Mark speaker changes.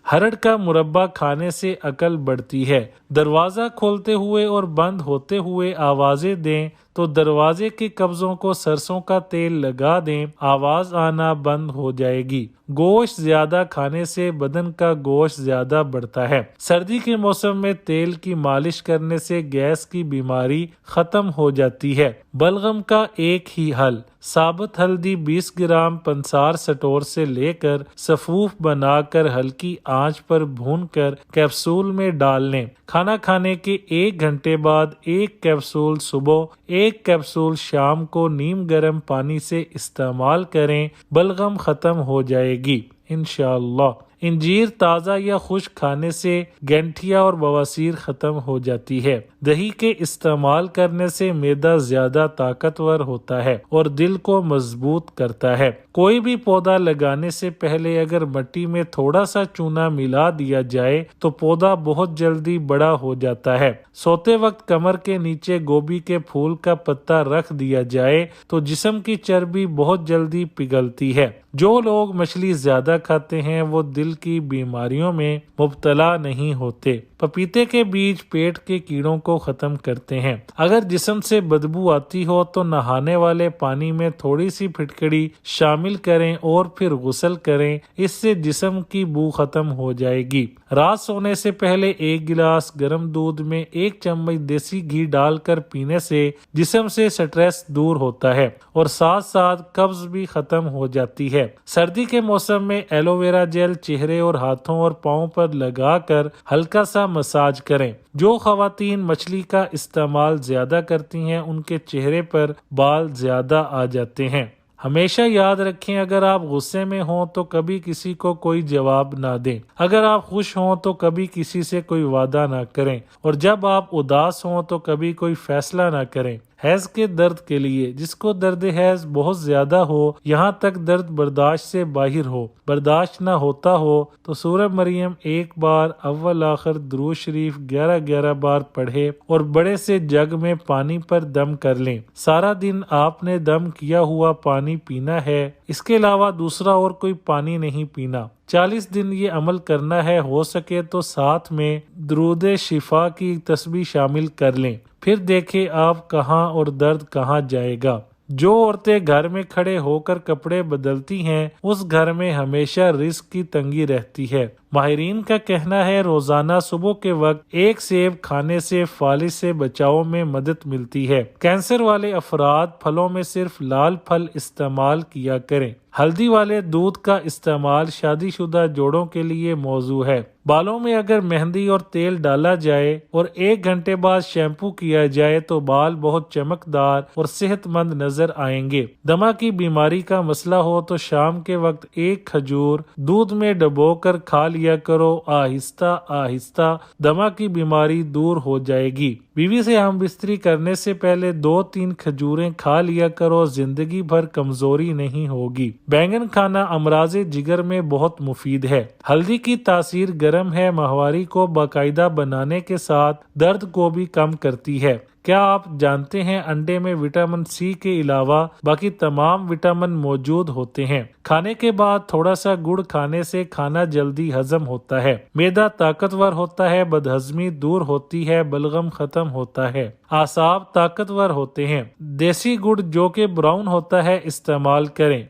Speaker 1: ہرڑ کا مربع کھانے سے عقل بڑھتی ہے۔ دروازہ کھولتے ہوئے اور بند ہوتے ہوئے آوازیں دیں تو دروازے کے قبضوں کو سرسوں کا تیل لگا دیں، آواز آنا بند ہو جائے گی۔ گوشت زیادہ کھانے سے بدن کا گوشت زیادہ بڑھتا ہے۔ سردی کے موسم میں تیل کی مالش کرنے سے گیس کی بیماری ختم ہو جاتی ہے۔ بلغم کا ایک ہی حل، ثابت ہلدی 20 گرام پنسار سٹور سے لے کر سفوف بنا کر ہلکی آنچ پر بھون کر کیپسول میں ڈال لیں۔ کھانا کھانے کے 1 گھنٹے بعد ایک کیپسول صبح، ایک کیپسول شام کو نیم گرم پانی سے استعمال کریں، بلغم ختم ہو جائے گی انشاءاللہ۔ انجیر تازہ یا خشک کھانے سے گینٹھیا اور بواسیر ختم ہو جاتی ہے۔ دہی کے استعمال کرنے سے معدہ زیادہ طاقتور ہوتا ہے اور دل کو مضبوط کرتا ہے۔ کوئی بھی پودا لگانے سے پہلے اگر مٹی میں تھوڑا سا چونا ملا دیا جائے تو پودا بہت جلدی بڑا ہو جاتا ہے۔ سوتے وقت کمر کے نیچے گوبھی کے پھول کا پتا رکھ دیا جائے تو جسم کی چربی بہت جلدی پگھلتی ہے۔ جو لوگ مچھلی زیادہ کھاتے ہیں وہ دل کی بیماریوں میں مبتلا نہیں ہوتے۔ پپیتے کے بیج پیٹ کے کیڑوں کو ختم کرتے ہیں۔ اگر جسم سے بدبو آتی ہو تو نہانے والے پانی میں تھوڑی سی پھٹکڑی شامل کریں اور پھر غسل کریں، اس سے جسم کی بو ختم ہو جائے گی۔ رات سونے سے پہلے 1 گلاس گرم دودھ میں 1 چمچ دیسی گھی ڈال کر پینے سے جسم سے سٹریس دور ہوتا ہے اور ساتھ ساتھ قبض بھی ختم ہو جاتی ہے۔ سردی کے موسم میں ایلو ویرا جیل چہرے اور ہاتھوں اور پاؤں پر لگا کر ہلکا سا مساج کریں۔ جو خواتین مچھلی کا استعمال زیادہ کرتی ہیں ان کے چہرے پر بال زیادہ آ جاتے ہیں۔ ہمیشہ یاد رکھیں، اگر آپ غصے میں ہوں تو کبھی کسی کو کوئی جواب نہ دیں، اگر آپ خوش ہوں تو کبھی کسی سے کوئی وعدہ نہ کریں، اور جب آپ اداس ہوں تو کبھی کوئی فیصلہ نہ کریں۔ حیض کے درد کے لیے، جس کو درد حیض بہت زیادہ ہو، یہاں تک درد برداشت سے باہر ہو، برداشت نہ ہوتا ہو تو سورہ مریم 1 بار اول آخر درود شریف 11 بار پڑھے اور بڑے سے جگ میں پانی پر دم کر لیں۔ سارا دن آپ نے دم کیا ہوا پانی پینا ہے، اس کے علاوہ دوسرا اور کوئی پانی نہیں پینا۔ 40 دن یہ عمل کرنا ہے، ہو سکے تو ساتھ میں درود شفا کی تسبیح شامل کر لیں، پھر دیکھیں آپ کہاں اور درد کہاں جائے گا۔ جو عورتیں گھر میں کھڑے ہو کر کپڑے بدلتی ہیں اس گھر میں ہمیشہ رزق کی تنگی رہتی ہے۔ ماہرین کا کہنا ہے روزانہ صبح کے وقت 1 سیب کھانے سے فالج سے بچاؤ میں مدد ملتی ہے۔ کینسر والے افراد پھلوں میں صرف لال پھل استعمال کیا کریں۔ ہلدی والے دودھ کا استعمال شادی شدہ جوڑوں کے لیے موضوع ہے۔ بالوں میں اگر مہندی اور تیل ڈالا جائے اور 1 گھنٹے بعد شیمپو کیا جائے تو بال بہت چمکدار اور صحت مند نظر آئیں گے۔ دمہ کی بیماری کا مسئلہ ہو تو شام کے وقت 1 کھجور دودھ میں ڈبو کر کھا لیا کرو، آہستہ آہستہ دمہ کی بیماری دور ہو جائے گی۔ بیوی سے ہم بستری کرنے سے پہلے 2-3 کھجوریں کھا لیا کرو، زندگی بھر کمزوری نہیں ہوگی۔ بینگن کھانا امراض جگر میں بہت مفید ہے۔ ہلدی کی تاثیر گرم ہے، ماہواری کو باقاعدہ بنانے کے ساتھ درد کو بھی کم کرتی ہے۔ کیا آپ جانتے ہیں انڈے میں وٹامن سی کے علاوہ باقی تمام وٹامن موجود ہوتے ہیں؟ کھانے کے بعد تھوڑا سا گڑ کھانے سے کھانا جلدی ہضم ہوتا ہے، معدہ طاقتور ہوتا ہے، بدہضمی دور ہوتی ہے، بلغم ختم ہوتا ہے، اعصاب طاقتور ہوتے ہیں۔ دیسی گڑ جو کہ براؤن ہوتا ہے استعمال کریں۔